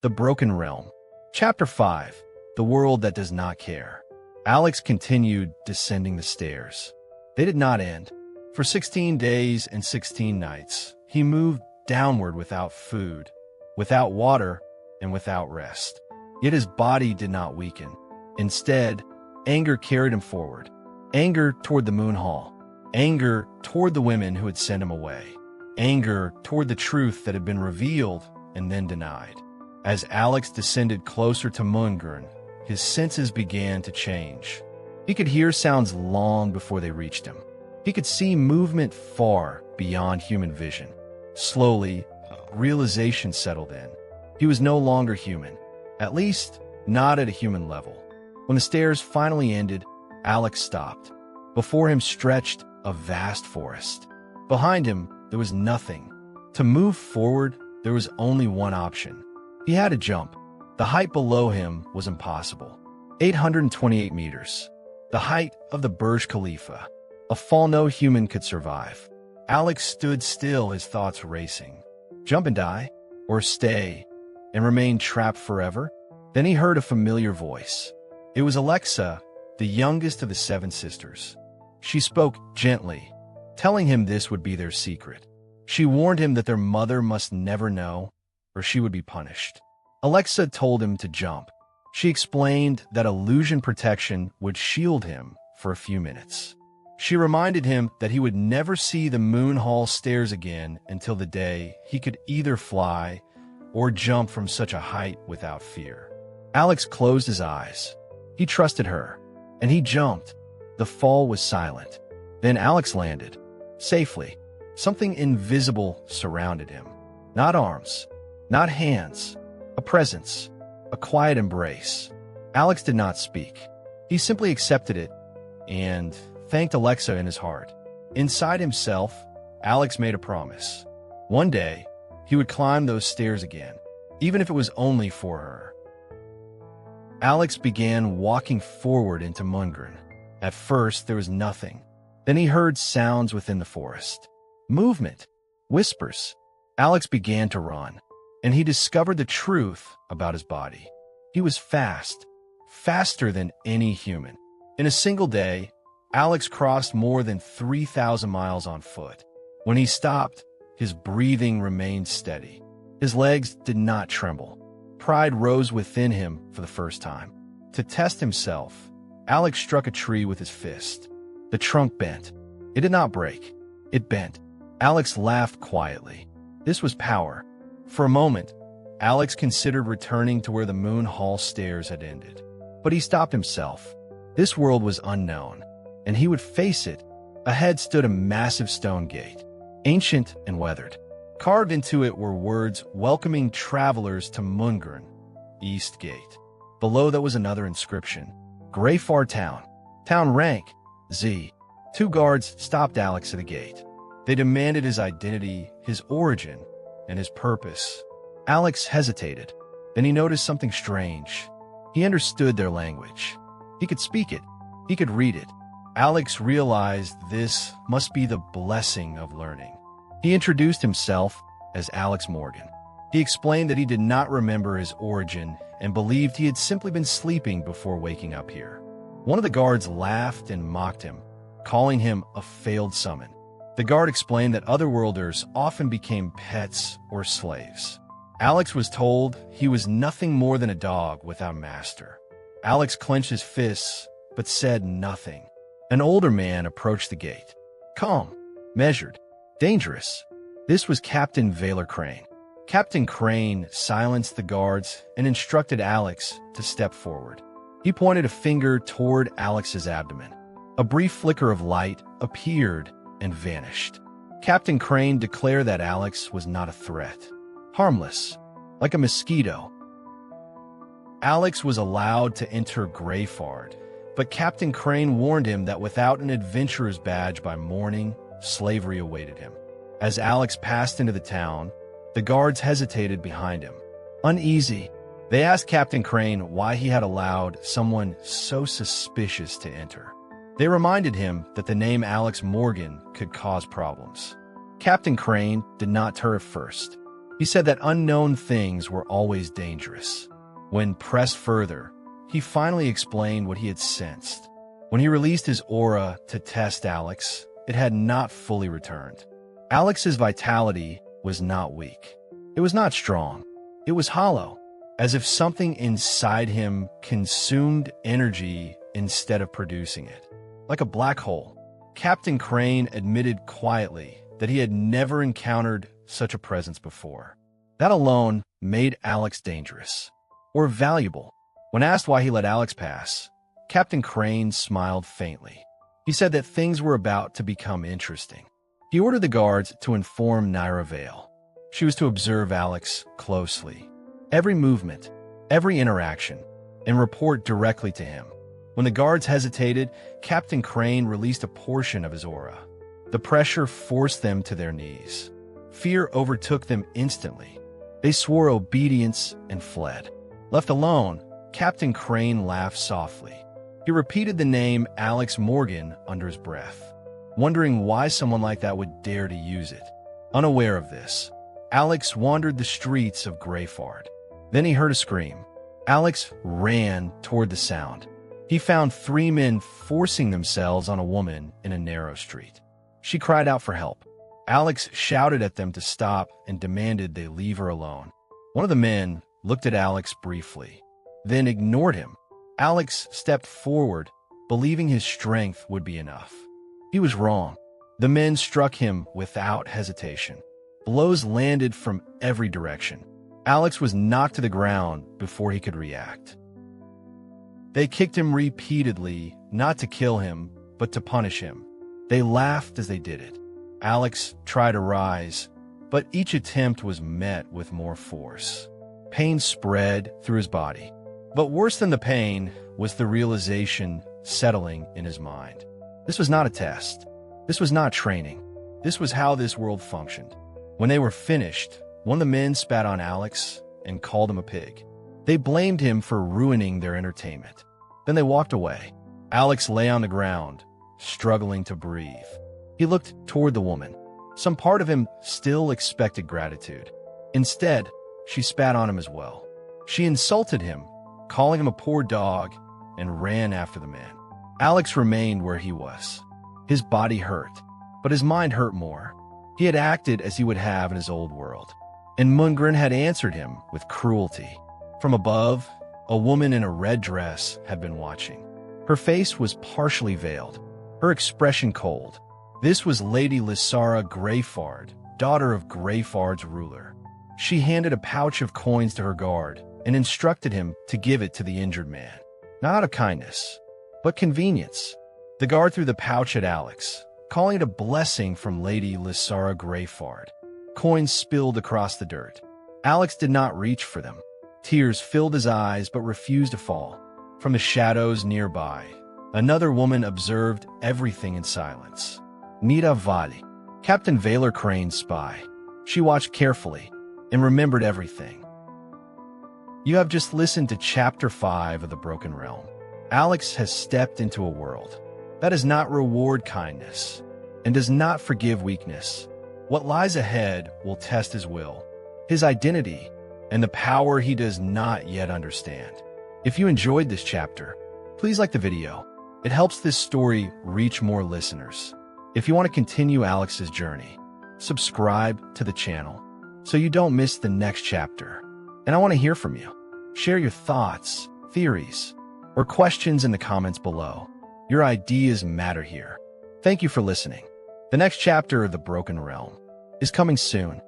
The Broken Realm. Chapter 5. The World That Does Not Care. Alex continued descending the stairs. They did not end. For 16 days and 16 nights, he moved downward without food, without water, and without rest. Yet his body did not weaken. Instead, anger carried him forward. Anger toward the Moon Hall. Anger toward the women who had sent him away. Anger toward the truth that had been revealed and then denied. As Alex descended closer to Moongrn, his senses began to change. He could hear sounds long before they reached him. He could see movement far beyond human vision. Slowly, realization settled in. He was no longer human, at least not at a human level. When the stairs finally ended, Alex stopped. Before him stretched a vast forest. Behind him, there was nothing. To move forward, there was only one option. He had to jump. The height below him was impossible. 828 meters. The height of the Burj Khalifa. A fall no human could survive. Alex stood still, his thoughts racing. Jump and die? Or stay and remain trapped forever? Then he heard a familiar voice. It was Alexa, the youngest of the 7 sisters. She spoke gently, telling him this would be their secret. She warned him that their mother must never know, or she would be punished. Alexa told him to jump. She explained that illusion protection would shield him for a few minutes. She reminded him that he would never see the Moon Hall stairs again until the day he could either fly or jump from such a height without fear. Alex closed his eyes. He trusted her, and he jumped. The fall was silent. Then Alex landed, safely. Something invisible surrounded him. Not arms, not hands, a presence, a quiet embrace. Alex did not speak. He simply accepted it and thanked Alexa in his heart. Inside himself, Alex made a promise. One day, he would climb those stairs again, even if it was only for her. Alex began walking forward into Moongrn. At first, there was nothing. Then he heard sounds within the forest. Movement, whispers. Alex began to run, and he discovered the truth about his body. He was fast, faster than any human. In a single day, Alex crossed more than 3,000 miles on foot. When he stopped, his breathing remained steady. His legs did not tremble. Pride rose within him for the first time. To test himself, Alex struck a tree with his fist. The trunk bent. It did not break. It bent. Alex laughed quietly. This was power. For a moment, Alex considered returning to where the Moon Hall stairs had ended. But he stopped himself. This world was unknown, and he would face it. Ahead stood a massive stone gate, ancient and weathered. Carved into it were words welcoming travelers to Moongrn, East Gate. Below that was another inscription, Greyfard Town. Town rank, Z. 2 guards stopped Alex at the gate. They demanded his identity, his origin, and his purpose. Alex hesitated. Then he noticed something strange. He understood their language. He could speak it. He could read it. Alex realized this must be the blessing of learning. He introduced himself as Alex Morgan. He explained that he did not remember his origin and believed he had simply been sleeping before waking up here. One of the guards laughed and mocked him, calling him a failed summon. The guard explained that otherworlders often became pets or slaves. Alex was told he was nothing more than a dog without a master. Alex clenched his fists, but said nothing. An older man approached the gate. Calm, measured, dangerous. This was Captain Valor Crane. Captain Crane silenced the guards and instructed Alex to step forward. He pointed a finger toward Alex's abdomen. A brief flicker of light appeared and vanished. Captain Crane declared that Alex was not a threat. Harmless, like a mosquito. Alex was allowed to enter Greyfard, but Captain Crane warned him that without an adventurer's badge by morning, slavery awaited him. As Alex passed into the town, the guards hesitated behind him. Uneasy, they asked Captain Crane why he had allowed someone so suspicious to enter. They reminded him that the name Alex Morgan could cause problems. Captain Crane did not turn at first. He said that unknown things were always dangerous. When pressed further, he finally explained what he had sensed. When he released his aura to test Alex, it had not fully returned. Alex's vitality was not weak. It was not strong. It was hollow, as if something inside him consumed energy instead of producing it. Like a black hole, Captain Crane admitted quietly that he had never encountered such a presence before. That alone made Alex dangerous, or valuable. When asked why he let Alex pass, Captain Crane smiled faintly. He said that things were about to become interesting. He ordered the guards to inform Naira Vale. She was to observe Alex closely, every movement, every interaction, and report directly to him. When the guards hesitated, Captain Crane released a portion of his aura. The pressure forced them to their knees. Fear overtook them instantly. They swore obedience and fled. Left alone, Captain Crane laughed softly. He repeated the name Alex Moongrn under his breath, wondering why someone like that would dare to use it. Unaware of this, Alex wandered the streets of Greyfard. Then he heard a scream. Alex ran toward the sound. He found 3 men forcing themselves on a woman in a narrow street. She cried out for help. Alex shouted at them to stop and demanded they leave her alone. One of the men looked at Alex briefly, then ignored him. Alex stepped forward, believing his strength would be enough. He was wrong. The men struck him without hesitation. Blows landed from every direction. Alex was knocked to the ground before he could react. They kicked him repeatedly, not to kill him, but to punish him. They laughed as they did it. Alex tried to rise, but each attempt was met with more force. Pain spread through his body. But worse than the pain was the realization settling in his mind. This was not a test. This was not training. This was how this world functioned. When they were finished, one of the men spat on Alex and called him a pig. They blamed him for ruining their entertainment. Then they walked away. Alex lay on the ground, struggling to breathe. He looked toward the woman. Some part of him still expected gratitude. Instead, she spat on him as well. She insulted him, calling him a poor dog, and ran after the man. Alex remained where he was. His body hurt, but his mind hurt more. He had acted as he would have in his old world, and Moongrn had answered him with cruelty. From above, a woman in a red dress had been watching. Her face was partially veiled, her expression cold. This was Lady Lysara Greyfard, daughter of Greyfard's ruler. She handed a pouch of coins to her guard and instructed him to give it to the injured man. Not out of kindness, but convenience. The guard threw the pouch at Alex, calling it a blessing from Lady Lysara Greyfard. Coins spilled across the dirt. Alex did not reach for them. Tears filled his eyes but refused to fall. From the shadows nearby, another woman observed everything in silence. Nita Vali, Captain Valor Crane's spy. She watched carefully and remembered everything. You have just listened to Chapter 5 of The Broken Realm. Alex has stepped into a world that does not reward kindness and does not forgive weakness. What lies ahead will test his will, his identity, and the power he does not yet understand. If you enjoyed this chapter, please like the video. It helps this story reach more listeners. If you want to continue Alex's journey, subscribe to the channel so you don't miss the next chapter. And I want to hear from you. Share your thoughts, theories, or questions in the comments below. Your ideas matter here. Thank you for listening. The next chapter of The Broken Realm is coming soon.